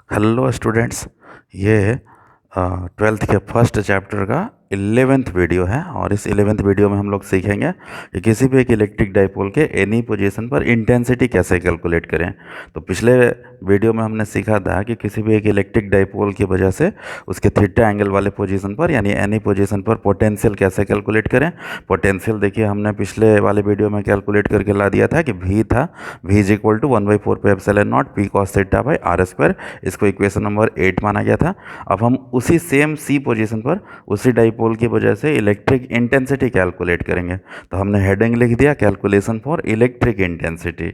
Hello students, ये twelfth के first chapter का 11th वीडियो है। और इस 11th वीडियो में हम लोग सीखेंगे कि किसी भी एक इलेक्ट्रिक डाइपोल के एनी पोजीशन पर इंटेंसिटी कैसे कैलकुलेट करें। तो पिछले वीडियो में हमने सीखा था कि किसी भी एक इलेक्ट्रिक डाइपोल की वजह से उसके थीटा एंगल वाले पोजीशन पर यानी एनी पोजीशन पर पोटेंशियल कैसे कैलकुलेट करें। पोटेंशियल देखिए हमने पिछले वाले वीडियो में कैलकुलेट करके ला दिया था कि v था, v is equal to 1/4 pi epsilon nought p cos theta by are square. इसको इक्वेशन नंबर 8 माना गया था। अब हम उसी सेम सी पोजीशन पर उसी डाइपोल की वजह से इलेक्ट्रिक इंटेंसिटी कैलकुलेट करेंगे। तो हमने हेडिंग लिख दिया कैलकुलेशन फॉर इलेक्ट्रिक इंटेंसिटी।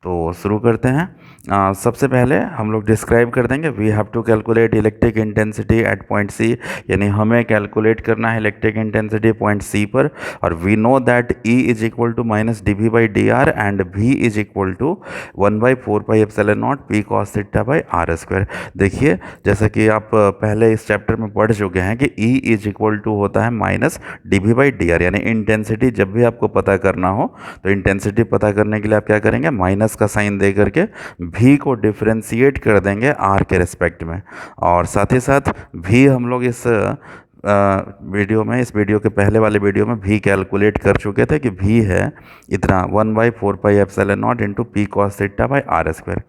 तो शुरू करते हैं। सबसे पहले हम लोग डिस्क्राइब कर देंगे we have to calculate electric intensity at point C, यानी हमें कैलकुलेट करना है इलेक्ट्रिक इंटेंसिटी पॉइंट सी पर। और we know that E is equal to minus D we by D r and V is equal to 1/4 pi epsilon nought P cos theta by are square. देखिए जैसा कि आप पहले इस chapter में पढ़ चुके हैं कि E इज इक्वल टू होता है minus D we by D R, यानी इंटेंसिटी जब भी आपको पता करना हो तो इंटेंसिटी पता करने के लिए आप क्या करेंगे, माइनस का साइन दे करके V को डिफ्रेंशिएट कर देंगे R के रिस्पेक्ट में। और साथ ही साथ V हम लोग इस इस वीडियो के पहले वाले वीडियो में भी कैलकुलेट कर चुके थे कि भी है इतना 1/4 pi epsilon not into P cos theta by are square.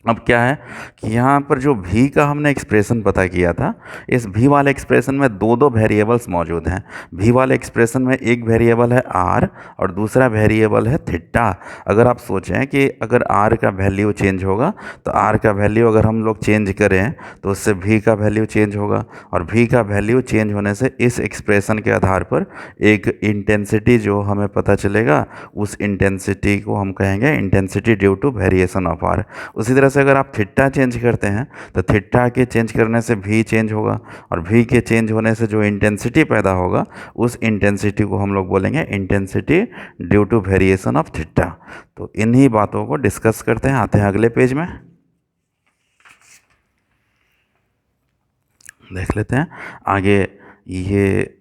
अब क्या है कि यहाँ पर जो भी का हमने एक्सप्रेशन पता किया था, इस भी वाले एक्सप्रेशन में दो दो वेरिएबल्स मौजूद हैं। भी वाले एक्सप्रेशन में एक वेरिएबल है आर और दूसरा वेरिएबल है थीटा। अगर आप सोचें कि अगर आर का वैल्यू चेंज होगा तो आर का वैल्यू अगर हम लोग चेंज करें तो उससे भी का वैल्यू चेंज होगा। और भी का वैल्यू चेंज होने से इस एक्सप्रेशन के आधार पर एक इंटेंसिटी जो हमें पता चलेगा, उस इंटेंसिटी को हम कहेंगे intensity due to variation of r. उसी तरह से अगर आप थीटा चेंज करते हैं तो थीटा के चेंज करने से भी चेंज होगा और भी के चेंज होने से जो इंटेंसिटी पैदा होगा उस इंटेंसिटी को हम लोग बोलेंगे intensity due to variation of theta. तो इन्हीं बातों को डिस्कस करते हैं। आते हैं अगले पेज में, देख लेते हैं आगे। ये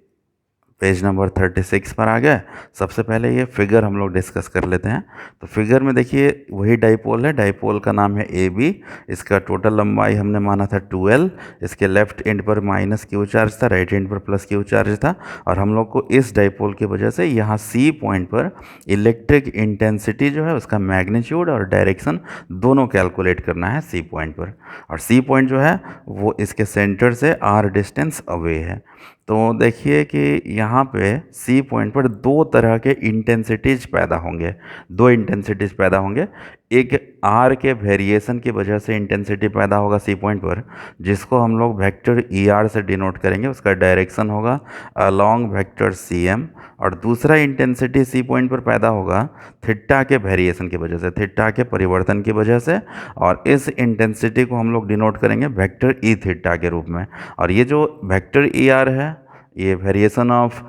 पेज नंबर 36 पर आ गए। सबसे पहले ये फिगर हम लोग डिस्कस कर लेते हैं। तो फिगर में देखिए वही डाइपोल है, डाइपोल का नाम है ए बी। इसका टोटल लंबाई हमने माना था 2L। इसके लेफ्ट एंड पर माइनस क्यू चार्ज था, राइट एंड पर प्लस क्यू चार्ज था। और हम लोग को इस डाइपोल की वजह से यहाँ सी पॉइंट पर इलेक्ट्रिक इंटेंसिटी जो है उसका मैग्नीट्यूड और डायरेक्शन दोनों कैलकुलेट करना है सी पॉइंट पर। और सी पॉइंट जो है वो इसके सेंटर से आर डिस्टेंस अवे है। तो देखिए कि यहाँ पे सी पॉइंट पर दो तरह के इंटेंसिटीज पैदा होंगे, दो इंटेंसिटीज पैदा होंगे। एक आर के वेरिएशन की वजह से इंटेंसिटी पैदा होगा सी पॉइंट पर, जिसको हम लोग वेक्टर ई आर से डिनोट करेंगे। उसका डायरेक्शन होगा अलोंग वेक्टर सी एम। और दूसरा इंटेंसिटी सी पॉइंट पर पैदा होगा थीटा के वेरिएशन की वजह से, थीटा के परिवर्तन की वजह से। और इस इंटेंसिटी को हम लोग डिनोट करेंगे वेक्टर ई थीटा के रूप में। और ये जो वेक्टर ई आर है, ये variation of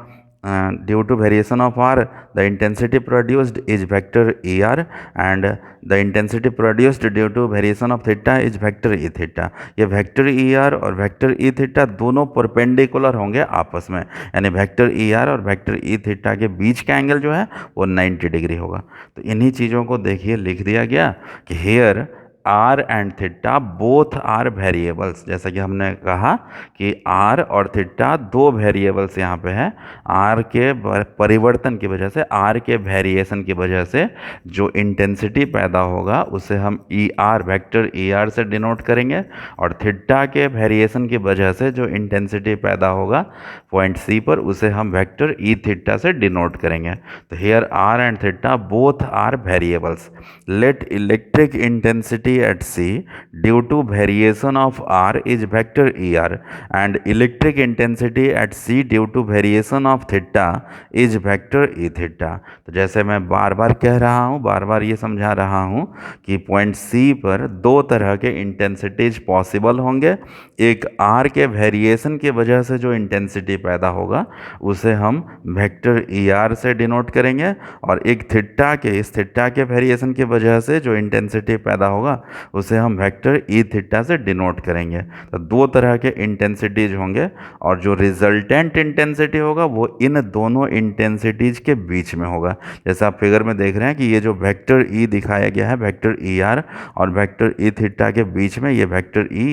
due to variation of r the intensity produced is vector E r and the intensity produced due to variation of theta is vector E theta. ये vector E r और vector E theta दोनों perpendicular होंगे आपस में, यानी vector E r और vector E theta के बीच का एंगल जो है वो 90 डिग्री होगा। तो इन्हीं चीज़ों को देखिए लिख दिया गया कि here r and theta both are variables. जैसा कि हमने कहा कि आर और थीटा दो वेरिएबल्स यहाँ पे हैं। आर के परिवर्तन की वजह से, आर के वेरिएशन की वजह से जो इंटेंसिटी पैदा होगा उसे हम E R vector E are से डिनोट करेंगे। और थीटा के वेरिएशन की वजह से जो इंटेंसिटी पैदा होगा पॉइंट सी पर उसे हम वेक्टर ई थीटा से डिनोट करेंगे। तो here r and theta both are variables. Let electric intensity at C due to variation of R is vector ER and electric intensity at C due to variation of theta is vector E theta। तो जैसे मैं बार बार कह रहा हूँ, बार बार ये समझा रहा हूँ कि पॉइंट C पर दो तरह के इंटेंसिटीज पॉसिबल होंगे। एक R के वेरिएशन की वजह से जो इंटेंसिटी पैदा होगा उसे हम वेक्टर ER से डिनोट करेंगे। और एक थीटा के, इस थीटा के वेरिएशन की वजह से जो इंटेंसिटी पैदा होगा उसे हम वेक्टर ई थीटा से डिनोट करेंगे। तो दो तरह के इंटेंसिटीज होंगे और जो रिजल्टेंट इंटेंसिटी होगा वो इन दोनों इंटेंसिटीज के बीच में होगा। जैसे आप फिगर में देख रहे हैं कि ये जो वेक्टर ई दिखाया गया है वेक्टर ई आर और वेक्टर ई थीटा के बीच में ये वेक्टर ई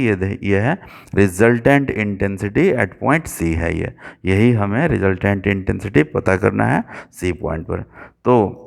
ये है resultant intensity at point C है। ये यही हमें रिजल्टेंट इंटेंसिटी पता करना है सी पॉइंट पर। तो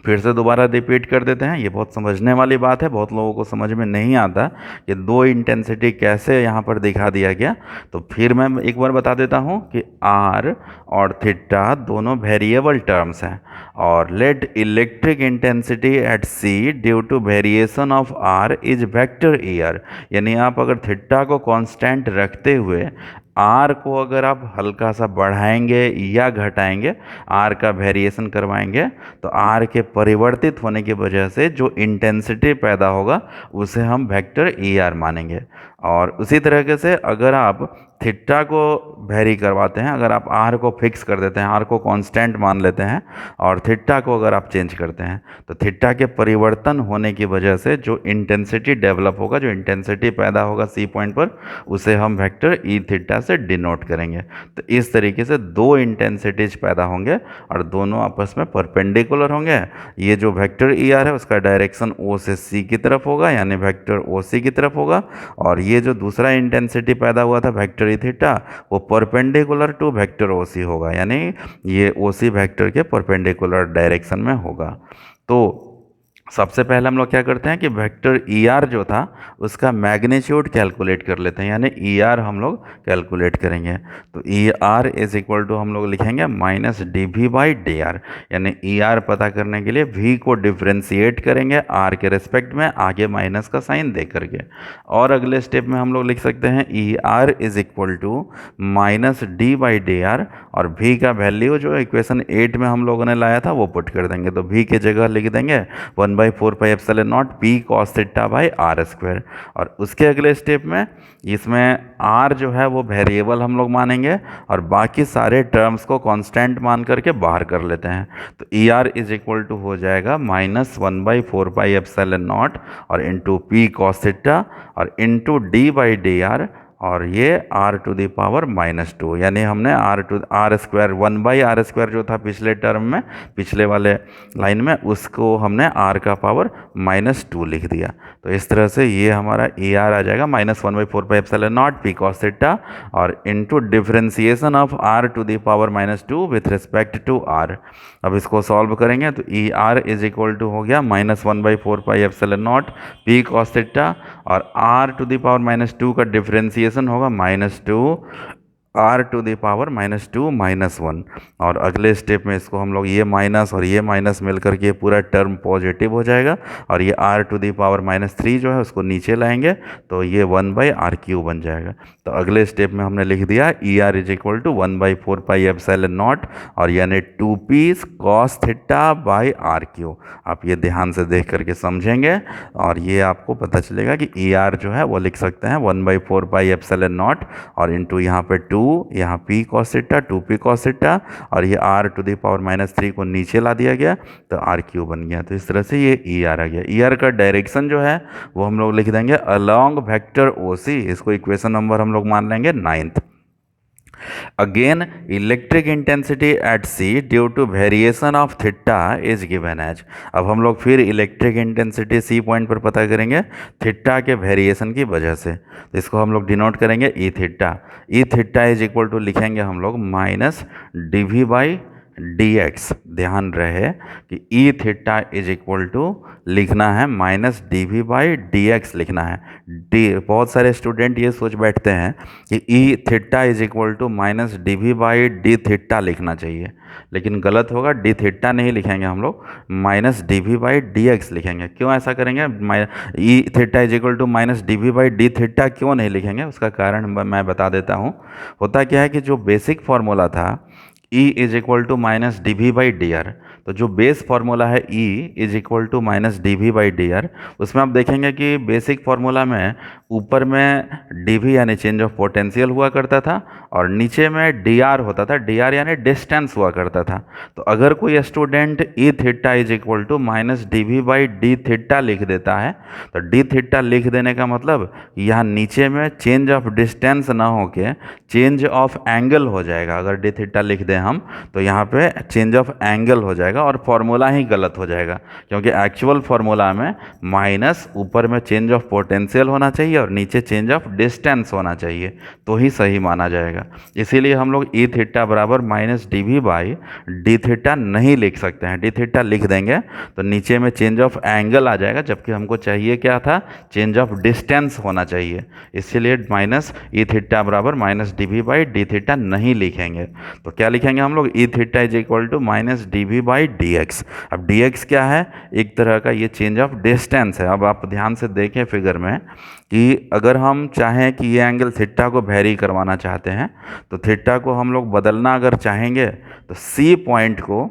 फिर से दोबारा रिपीट कर देते हैं, ये बहुत समझने वाली बात है, बहुत लोगों को समझ में नहीं आता कि दो इंटेंसिटी कैसे यहाँ पर दिखा दिया गया। तो फिर मैं एक बार बता देता हूँ कि आर और थीटा दोनों वेरिएबल टर्म्स हैं और let electric intensity at C due to variation of r is vector E r. यानी आप अगर थीटा को कांस्टेंट रखते हुए आर को अगर आप हल्का सा बढ़ाएंगे या घटाएंगे, आर का वेरिएशन करवाएंगे, तो आर के परिवर्तित होने की वजह से जो इंटेंसिटी पैदा होगा उसे हम वेक्टर ई आर मानेंगे। और उसी तरीके से अगर आप थीटा को वेरी करवाते हैं, अगर आप आर को फिक्स कर देते हैं, आर को कांस्टेंट मान लेते हैं और थीटा को अगर आप चेंज करते हैं, तो थीटा के परिवर्तन होने की वजह से जो इंटेंसिटी डेवलप होगा, जो इंटेंसिटी पैदा होगा सी पॉइंट पर, उसे हम वेक्टर ई थीटा से डिनोट करेंगे। तो इस तरीके से दो इंटेंसिटीज पैदा होंगे और दोनों आपस में परपेंडिकुलर होंगे। ये जो वेक्टर ई आर है उसका डायरेक्शन ओ से सी की तरफ होगा, यानी वेक्टर ओ सी की तरफ होगा, और ये जो दूसरा इंटेंसिटी पैदा हुआ था वेक्टर ई थीटा वो परपेंडिकुलर टू वेक्टर ओ सी होगा, यानी ये ओ सी वेक्टर के परपेंडिकुलर डायरेक्शन में होगा। तो सबसे पहले हम लोग क्या करते हैं कि वेक्टर ई आर जो था उसका मैग्नीट्यूड कैलकुलेट कर लेते हैं, यानी ई आर हम लोग कैलकुलेट करेंगे। तो E are is equal to हम लोग लिखेंगे minus D we by D R, यानी ई आर पता करने के लिए वी को डिफ्रेंशिएट करेंगे आर के रिस्पेक्ट में, आगे माइनस का साइन दे करके। और अगले स्टेप में हम लोग लिख सकते हैं E are is equal to minus D by D R, और वी का वैल्यू जो इक्वेशन 8 में हम लोगों ने लाया था वो पुट कर देंगे। तो वी की जगह लिख देंगे 1/4πε0 P cos theta by are square. और उसके अगले स्टेप में इसमें आर जो है वो वेरिएबल हम लोग मानेंगे और बाकी सारे टर्म्स को कांस्टेंट मान करके बाहर कर लेते हैं। तो E are is equal to हो जाएगा -1/4πε0 और इंटू पी कॉस थीटा और into D by D R, और ये r टू दी पावर -2, यानी हमने आर स्क्वायर 1/r² जो था पिछले टर्म में, पिछले वाले लाइन में, उसको हमने r का पावर -2 लिख दिया। तो इस तरह से ये हमारा ई आर आ जाएगा -1/4πε0 पी कॉस थीटा और into differentiation of r to the power -2 with respect to r। अब इसको सॉल्व करेंगे तो E are is equal to हो गया -1/4πε0 पी कॉस थीटा और r टू दी पावर -2 का डिफ्रेंसिएशन होगा -2 r टू दी पावर -2 -1। और अगले स्टेप में इसको हम लोग ये माइनस और ये माइनस मिलकर के पूरा टर्म पॉजिटिव हो जाएगा और ये r टू दी पावर -3 जो है उसको नीचे लाएंगे तो ये 1/r³ बन जाएगा। तो अगले स्टेप में हमने लिख दिया E are is equal to 1/4πε0 और यानी 2p cos theta by r³। आप ये ध्यान से देख करके समझेंगे और ये आपको पता चलेगा कि ई आर जो है वो लिख सकते हैं 1/4πε0 और इंटू यहाँ पे 2, यहाँ p cos theta 2p cos theta और ये r टू दी पावर -3 को नीचे ला दिया गया तो r³ बन गया। तो इस तरह से ये ई आर आ गया। ई आर का डायरेक्शन जो है वो हम लोग लिख देंगे अलोंग वेक्टर ओ सी, इसको इक्वेशन नंबर हम लोग मान लेंगे 9th। Again, electric intensity at C due to variation of theta is given as। अब हम लोग फिर इलेक्ट्रिक इंटेंसिटी C पॉइंट पर पता करेंगे थीटा के वेरिएशन की वजह से। तो इसको हम लोग डिनोट करेंगे E theta. E theta is equal to लिखेंगे हम लोग minus D we by D X. ध्यान रहे कि E theta is equal to लिखना है minus D we by D X लिखना है। डी बहुत सारे स्टूडेंट ये सोच बैठते हैं कि E theta is equal to minus D we by D theta लिखना चाहिए, लेकिन गलत होगा। डी थीटा नहीं लिखेंगे हम लोग, minus D we by D X लिखेंगे। क्यों ऐसा करेंगे? E theta is equal to minus D we by D theta क्यों नहीं लिखेंगे? उसका कारण मैं बता देता हूँ। होता क्या है कि जो बेसिक फार्मूला था E is equal to minus D we by D R. तो जो बेस फॉर्मूला है E is equal to minus D we by D R, उसमें आप देखेंगे कि बेसिक फॉर्मूला में ऊपर में डी वी यानी चेंज ऑफ पोटेंशियल हुआ करता था और नीचे में डी आर होता था, डी आर यानी डिस्टेंस हुआ करता था। तो अगर कोई student E theta is equal to minus D we by D theta लिख देता है, तो डी थीटा लिख देने का मतलब यहाँ नीचे में चेंज ऑफ डिस्टेंस ना होके चेंज ऑफ एंगल हो जाएगा। अगर डी थीटा लिख दें हम तो यहाँ पे चेंज ऑफ एंगल हो जाएगा और फॉर्मूला ही गलत हो जाएगा, क्योंकि एक्चुअल फॉर्मूला में माइनस ऊपर में चेंज ऑफ पोटेंशियल होना चाहिए और नीचे चेंज ऑफ डिस्टेंस होना चाहिए, तो ही सही माना जाएगा। इसीलिए हम लोग ई थीटा बराबर minus D we by D theta नहीं लिख सकते हैं। डी थीटा लिख देंगे तो नीचे में चेंज ऑफ एंगल आ जाएगा, जबकि हमको चाहिए क्या था, चेंज ऑफ डिस्टेंस होना चाहिए। इसीलिए माइनस ई थीटा बराबर minus D we by D theta नहीं लिखेंगे। तो क्या लिखेंगे हम लोग, E theta is equal to minus D we by D X. अब डी एक्स क्या है, एक तरह का ये चेंज ऑफ डिस्टेंस है। अब आप ध्यान से देखें फिगर में कि अगर हम चाहें कि ये एंगल थीटा को वेरी करवाना चाहते हैं, तो थीटा को हम लोग बदलना अगर चाहेंगे तो सी पॉइंट को,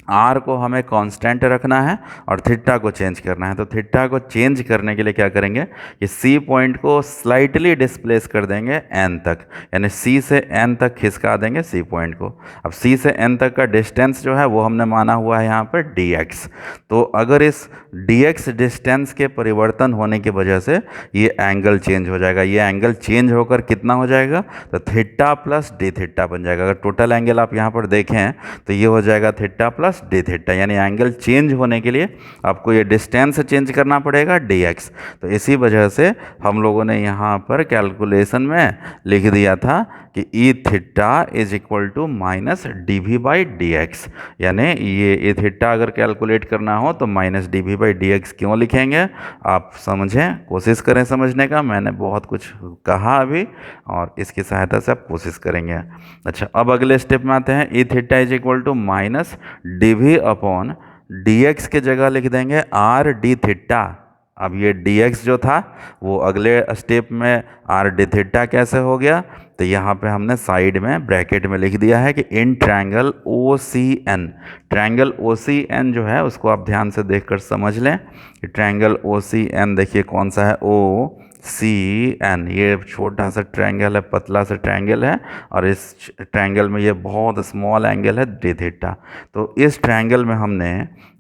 आर को हमें कांस्टेंट रखना है और थीटा को चेंज करना है। तो थीटा को चेंज करने के लिए क्या करेंगे कि सी पॉइंट को स्लाइटली डिस्प्लेस कर देंगे एन तक, यानी सी से एन तक खिसका देंगे सी पॉइंट को। अब सी से एन तक का डिस्टेंस जो है वो हमने माना हुआ है यहाँ पर डी एक्स। तो अगर इस डी एक्स डिस्टेंस के परिवर्तन होने की वजह से ये एंगल चेंज हो जाएगा। ये एंगल चेंज होकर कितना हो जाएगा, तो थीटा प्लस डी थीटा बन जाएगा। अगर टोटल एंगल आप यहाँ पर देखें तो ये हो जाएगा थीटा प्लस डी थीटा, यानी एंगल चेंज होने के लिए आपको ये डिस्टेंस चेंज करना पड़ेगा डी एक्स। तो इसी वजह से हम लोगों ने यहाँ पर कैलकुलेशन में लिख दिया था कि E theta is equal to minus D we by D X, यानी ये ई थीटा अगर कैलकुलेट करना हो तो minus D we by D X क्यों लिखेंगे, आप समझें, कोशिश करें समझने का। मैंने बहुत कुछ कहा अभी और इसकी सहायता से आप कोशिश करेंगे। अच्छा, अब अगले स्टेप में आते हैं। E theta is equal to minus D V upon D X के जगह लिख देंगे आर डी थीटा। अब ये डी एक्स जो था वो अगले स्टेप में आर डी थीटा कैसे हो गया, तो यहाँ पे हमने साइड में ब्रैकेट में लिख दिया है कि in triangle O C N. Triangle O C N जो है उसको आप ध्यान से देखकर समझ लें कि ट्रायंगल ओ सी एन देखिए कौन सा है, ओ सी एन। ये छोटा सा ट्रायंगल है, पतला सा ट्रायंगल है और इस ट्रायंगल में ये बहुत स्मॉल एंगल है डी थीटा। तो इस ट्रायंगल में हमने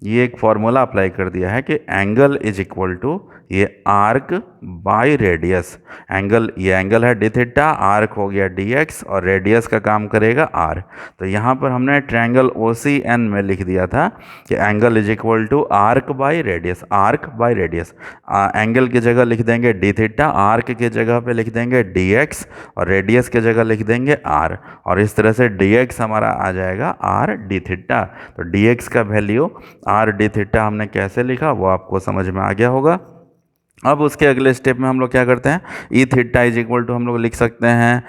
ये एक फॉर्मूला अप्लाई कर दिया है कि एंगल इज इक्वल टू ये आर्क बाई रेडियस। एंगल, ये एंगल है डी थीटा, आर्क हो गया डी एक्स और रेडियस का काम करेगा आर। तो यहाँ पर हमने ट्रायंगल ओ सी एन में लिख दिया था कि angle is equal to arc by radius. Arc by radius, angle की जगह लिख देंगे डी थीटा, आर्क की जगह पे लिख देंगे डी एक्स और रेडियस की जगह लिख देंगे आर। और इस तरह से डी एक्स हमारा आ जाएगा आर डी थीटा। तो डी एक्स का वैल्यू आर डी थीटा हमने कैसे लिखा वो आपको समझ में आ गया होगा। अब उसके अगले स्टेप में हम लोग क्या करते हैं, E theta is equal to हम लोग लिख सकते हैं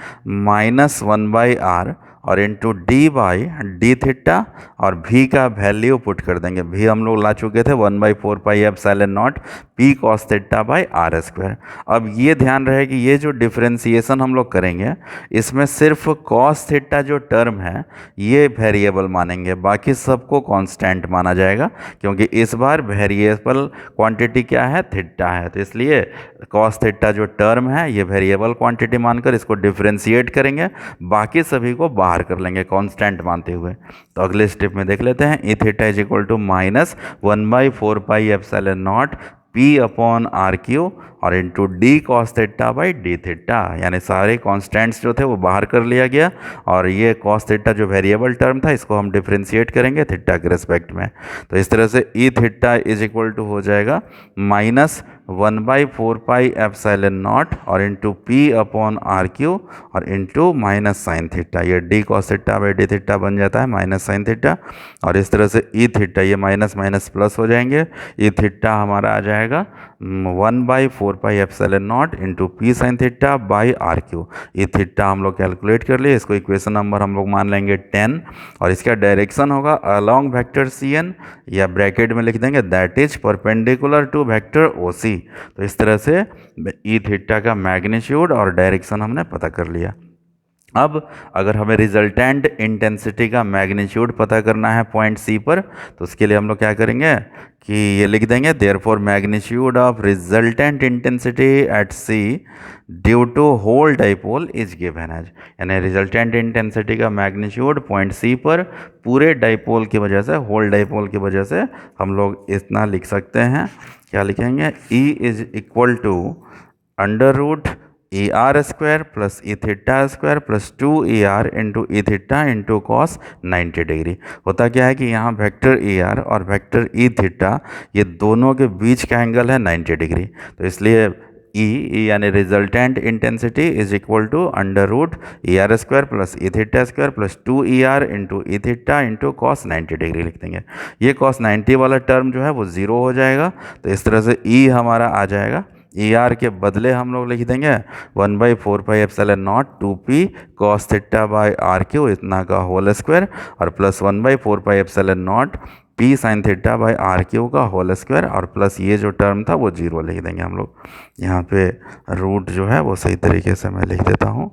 माइनस वन बाई आर और into D by D theta और भी का वैल्यू पुट कर देंगे। भी हम लोग ला चुके थे 1/4 epsilon naught P cos theta by are square. अब ये ध्यान रहे कि ये जो डिफ्रेंसिएशन हम लोग करेंगे इसमें सिर्फ कॉस थीटा जो टर्म है ये वेरिएबल मानेंगे, बाकी सबको कांस्टेंट माना जाएगा, क्योंकि इस बार वेरिएबल क्वांटिटी क्या है, थीटा है। तो इसलिए कॉस थीटा जो टर्म है ये वेरिएबल क्वांटिटी मानकर इसको डिफ्रेंशिएट करेंगे, बाकी सभी को बाहर कर लेंगे कांस्टेंट मानते हुए। तो अगले स्टेप में देख लेते हैं। E theta is equal to minus 1/4 epsilon naught p upon are cube और into d cos theta by D theta, यानी सारे कांस्टेंट्स जो थे वो बाहर कर लिया गया और ये कॉस थीटा जो वेरिएबल टर्म था इसको हम डिफ्रेंशिएट करेंगे थीटा के रिस्पेक्ट में। तो इस तरह से E theta is equal to हो जाएगा माइनस 1/4 एप्सिलॉन नॉट और into P upon are cube और इंटू माइनस साइन थीटा। ये D cos theta by D theta बन जाता है माइनस साइन थीटा। और इस तरह से ई थीटा ये माइनस माइनस प्लस हो जाएंगे। ई थीटा हमारा आ जाएगा 1/4 epsilon not into P sine theta by are cube. E theta हम लोग कैलकुलेट कर लिए, इसको इक्वेशन नंबर हम लोग मान लेंगे 10 और इसका डायरेक्शन होगा अलॉन्ग वेक्टर सी एन या ब्रैकेट में लिख देंगे that is perpendicular to vector O C. तो इस तरह से ई थीटा का मैग्नीट्यूड और डायरेक्शन हमने पता कर लिया। अब अगर हमें रिजल्टेंट इंटेंसिटी का मैग्नीट्यूड पता करना है पॉइंट सी पर, तो उसके लिए हम लोग क्या करेंगे कि ये लिख देंगे, therefore magnitude of resultant intensity at C due to whole dipole is given as, यानी रिजल्टेंट इंटेंसिटी का मैग्नीट्यूड पॉइंट सी पर पूरे डाइपोल की वजह से, होल डाइपोल की वजह से हम लोग इतना लिख सकते हैं। क्या लिखेंगे? E is equal to under root E R square plus E theta square plus 2ER into E theta into cos 90 degree. होता क्या है कि यहाँ वेक्टर ER और वेक्टर ई थीटा ये दोनों के बीच का एंगल है 90 डिग्री, तो इसलिए ई यानी resultant intensity is equal to under root E R square plus E theta square plus 2ER into E theta into cos 90 degree लिख देंगे। ये कॉस 90 वाला टर्म जो है वो ज़ीरो हो जाएगा, तो इस तरह से ई हमारा आ जाएगा। ई आर के बदले हम लोग लिख देंगे 1/4πε0 2p cos theta by are cube इतना का होल स्क्वायर और plus 1/4πε0 p sine theta by are cube का होल स्क्वायर और प्लस ये जो टर्म था वो जीरो लिख देंगे हम लोग। यहाँ पे रूट जो है वो सही तरीके से मैं लिख देता हूँ।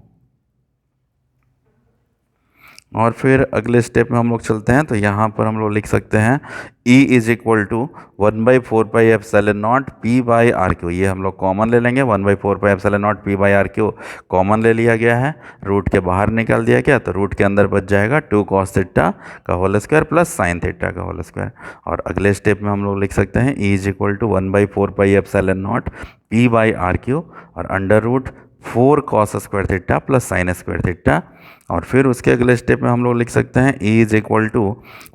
और फिर अगले स्टेप में हम लोग चलते हैं, तो यहाँ पर हम लोग लिख सकते हैं E is equal to 1/4πε0 p by are cube. ये हम लोग कॉमन ले लेंगे, 1/4πε0 p by are cube common ले लिया गया है, रूट के बाहर निकाल दिया गया, तो रूट के अंदर बच जाएगा 2 cos थीटा का whole square plus sine theta का होल स्क्वायर। और अगले स्टेप में हम लोग लिख सकते हैं E is equal to 1/4πε0 p by are cube और under root 4 cos square theta plus sine square theta. और फिर उसके अगले स्टेप में हम लोग लिख सकते हैं E is equal to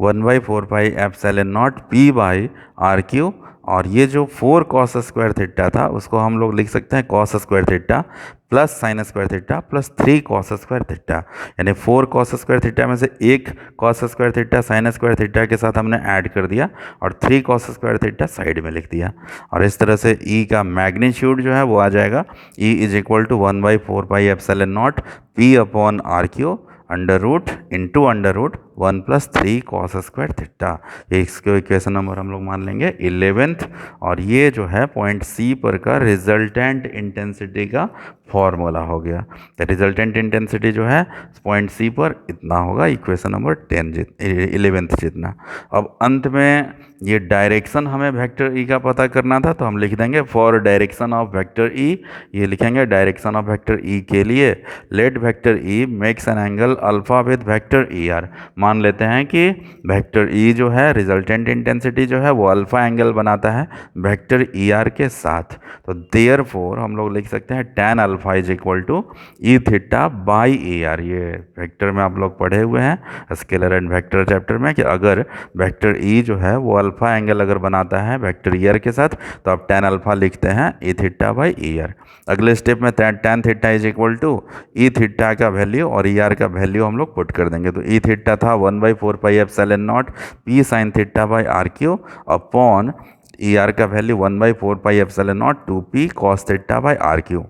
1/4πε0 p by are cube और ये जो 4 cos स्क्वायर थीटा था उसको हम लोग लिख सकते हैं cos square theta plus sine square theta plus 3 cos square theta, यानी 4 cos स्क्वायर थीटा में से एक cos square theta sine square theta के साथ हमने ऐड कर दिया और 3 cos स्क्वायर थीटा साइड में लिख दिया। और इस तरह से E का मैग्नीट्यूड जो है वो आ जाएगा E is equal to 1/4πε0 p upon are cube under root into under root 1 + 3 cos square theta. ये इसको इक्वेशन नंबर हम लोग मान लेंगे 11th। और ये जो है पॉइंट सी पर का रिजल्टेंट इंटेंसिटी का फॉर्मूला हो गया। तो रिजल्टेंट इंटेंसिटी जो है पॉइंट सी पर इतना होगा, इक्वेशन नंबर 11th जितना। अब अंत में ये डायरेक्शन हमें वेक्टर ई का पता करना था, तो हम लिख देंगे for direction of vector E, ये लिखेंगे डायरेक्शन ऑफ वेक्टर ई के लिए let vector E makes an angle alpha with vector E R. मान लेते हैं कि वेक्टर ई जो है रिजल्टेंट इंटेंसिटी जो है वो अल्फा एंगल बनाता है वेक्टर ई आर के साथ, तो देयरफॉर हम लोग लिख सकते हैं tan alpha is equal to E theta by E R. ये वेक्टर में आप लोग पढ़े हुए हैं स्केलर एंड वेक्टर चैप्टर में कि अगर वेक्टर ई जो है वो अल्फा एंगल अगर बनाता है वेक्टर ई आर के साथ तो आप tan अल्फा लिखते हैं E theta by E R. अगले स्टेप में tan theta is equal to E theta का वैल्यू और ई आर का वैल्यू हम लोग पुट कर देंगे। तो ई थीटा था 1/4πε0 p sine theta by are cube upon E r का value 1/4πε0 2p cos theta by are cube.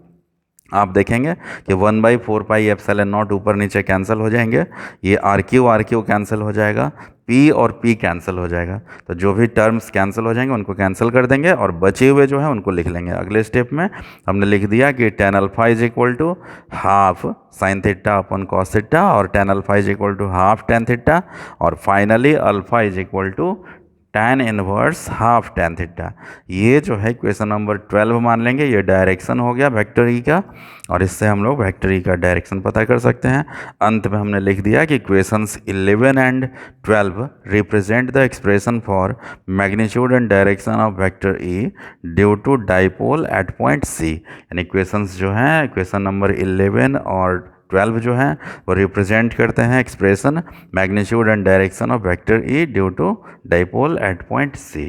आप देखेंगे कि 1/4πε0 ऊपर नीचे कैंसिल हो जाएंगे, ये आर क्यू कैंसिल हो जाएगा, P और P कैंसिल हो जाएगा, तो जो भी टर्म्स कैंसिल हो जाएंगे उनको कैंसिल कर देंगे और बचे हुए जो है उनको लिख लेंगे। अगले स्टेप में हमने लिख दिया कि tan alpha is equal to half sine theta upon cos theta और tan alpha is equal to half tan theta और finally alpha is equal to tan inverse half tan theta. ये जो है क्वेश्चन नंबर 12 मान लेंगे, ये direction हो गया वेक्टर ई का और इससे हम लोग वेक्टर ई का डायरेक्शन पता कर सकते हैं। अंत में हमने लिख दिया कि questions 11 and 12 represent the expression for magnitude and direction of vector E due to dipole at point C. यानी क्वेश्चंस जो हैं क्वेश्चन नंबर 11 और 12 जो हैं वो रिप्रेजेंट करते हैं expression magnitude and direction of vector E due to dipole at point C.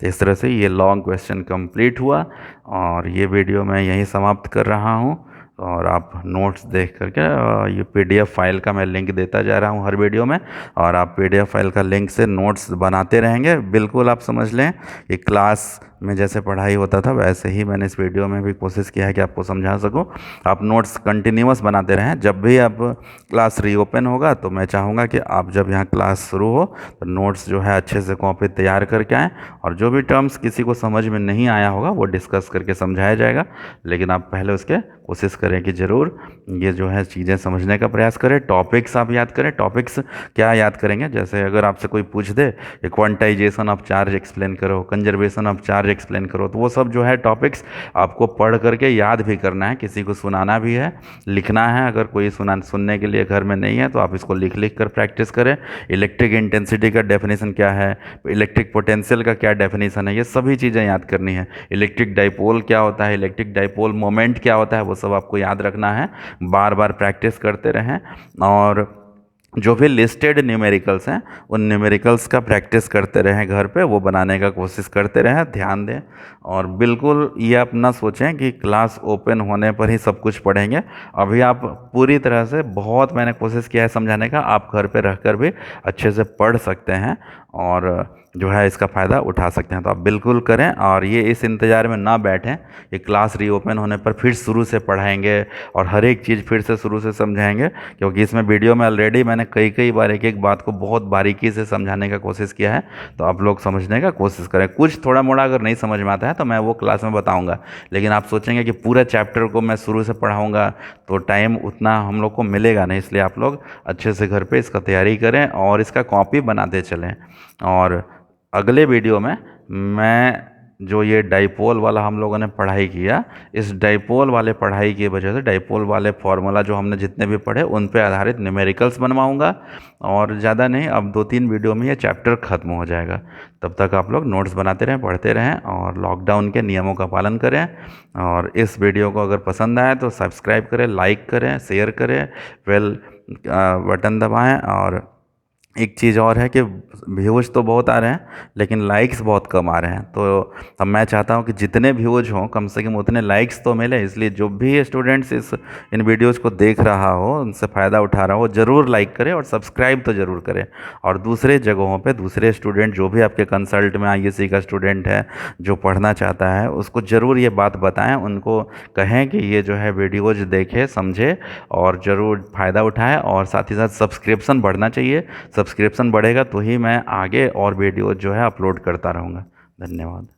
तो इस तरह से ये लॉन्ग क्वेश्चन कंप्लीट हुआ और ये वीडियो मैं यहीं समाप्त कर रहा हूँ। और आप नोट्स देख करके ये PDF फाइल का मैं लिंक देता जा रहा हूँ हर वीडियो में और आप PDF फाइल का लिंक से नोट्स बनाते रहेंगे। बिल्कुल आप समझ लें कि क्लास में जैसे पढ़ाई होता था वैसे ही मैंने इस वीडियो में भी कोशिश किया है कि आपको समझा सकूं। आप नोट्स कंटिन्यूअस बनाते रहें। जब भी आप क्लास रीओपन होगा तो मैं चाहूँगा कि आप जब यहाँ क्लास शुरू हो तो नोट्स जो है अच्छे से कॉपी तैयार करके आएँ, और जो भी टर्म्स किसी को समझ में नहीं आया होगा वो डिस्कस करके समझाया जाएगा। लेकिन आप पहले उसके कोशिश करें कि ज़रूर ये जो है चीज़ें समझने का प्रयास करें। टॉपिक्स आप याद करें। टॉपिक्स क्या याद करेंगे, जैसे अगर आपसे कोई पूछ दे कि क्वांटाइजेशन ऑफ चार्ज एक्सप्लेन करो, कंजर्वेशन ऑफ चार्ज एक्सप्लेन करो, तो वो सब जो है टॉपिक्स आपको पढ़ करके याद भी करना है, किसी को सुनाना भी है, लिखना है। अगर कोई सुनने के लिए घर में नहीं है तो आप इसको लिख लिख कर प्रैक्टिस करें। इलेक्ट्रिक इंटेंसिटी का डेफिनेशन क्या है, इलेक्ट्रिक पोटेंशियल का क्या डेफिनेशन है, ये सभी चीज़ें याद करनी है। इलेक्ट्रिक डाइपोल क्या होता है, इलेक्ट्रिक डाइपोल मोमेंट क्या होता है, वो सब आपको याद रखना है। बार बार प्रैक्टिस करते रहें, और जो भी लिस्टेड न्यूमेरिकल्स हैं उन न्यूमेरिकल्स का प्रैक्टिस करते रहें घर पे, वो बनाने का कोशिश करते रहें, ध्यान दें। और बिल्कुल ये आप ना सोचें कि क्लास ओपन होने पर ही सब कुछ पढ़ेंगे। अभी आप पूरी तरह से, बहुत मैंने कोशिश किया है समझाने का, आप घर पे रहकर भी अच्छे से पढ़ सकते हैं और जो है इसका फ़ायदा उठा सकते हैं। तो आप बिल्कुल करें, और ये इस इंतज़ार में ना बैठें कि क्लास रीओपन होने पर फिर शुरू से पढ़ाएंगे और हर एक चीज़ फिर से शुरू से समझाएंगे, क्योंकि इसमें वीडियो में ऑलरेडी मैंने कई कई बार एक एक बात को बहुत बारीकी से समझाने का कोशिश किया है। तो आप लोग समझने का कोशिश करें। कुछ थोड़ा मोड़ा अगर नहीं समझ में आता है तो मैं वो क्लास में बताऊँगा, लेकिन आप सोचेंगे कि पूरा चैप्टर को मैं शुरू से पढ़ाऊँगा तो टाइम उतना हम लोग को मिलेगा नहीं। इसलिए आप लोग अच्छे से घर पर इसका तैयारी करें और इसका कॉपी बनाते चलें। और अगले वीडियो में मैं जो ये डाइपोल वाला हम लोगों ने पढ़ाई किया, इस डाइपोल वाले पढ़ाई की वजह से डाइपोल वाले फार्मूला जो हमने जितने भी पढ़े उन पे आधारित न्यूमेरिकल्स बनवाऊंगा। और ज़्यादा नहीं, अब 2-3 वीडियो में ये चैप्टर ख़त्म हो जाएगा। तब तक आप लोग नोट्स बनाते रहें, पढ़ते रहें और लॉकडाउन के नियमों का पालन करें। और इस वीडियो को अगर पसंद आए तो सब्सक्राइब करें, लाइक करें, शेयर करें, बेल बटन दबाएँ। और एक चीज़ और है कि व्यूज़ तो बहुत आ रहे हैं लेकिन लाइक्स बहुत कम आ रहे हैं। तो अब मैं चाहता हूँ कि जितने व्यूज़ हों कम से कम उतने लाइक्स तो मिले। इसलिए जो भी स्टूडेंट्स इन वीडियोज़ को देख रहा हो, उनसे फ़ायदा उठा रहा हो, ज़रूर लाइक करें और सब्सक्राइब तो ज़रूर करें। और दूसरे जगहों पे दूसरे स्टूडेंट जो भी आपके कंसल्ट में आईएससी का स्टूडेंट है जो पढ़ना चाहता है, उसको ज़रूर ये बात बताएँ, उनको कहें कि ये जो है वीडियोज़ देखे, समझे और ज़रूर फ़ायदा उठाएँ। और साथ ही साथ सब्सक्रिप्शन बढ़ना चाहिए। सब्सक्रिप्शन बढ़ेगा तो ही मैं आगे और वीडियो जो है अपलोड करता रहूँगा। धन्यवाद।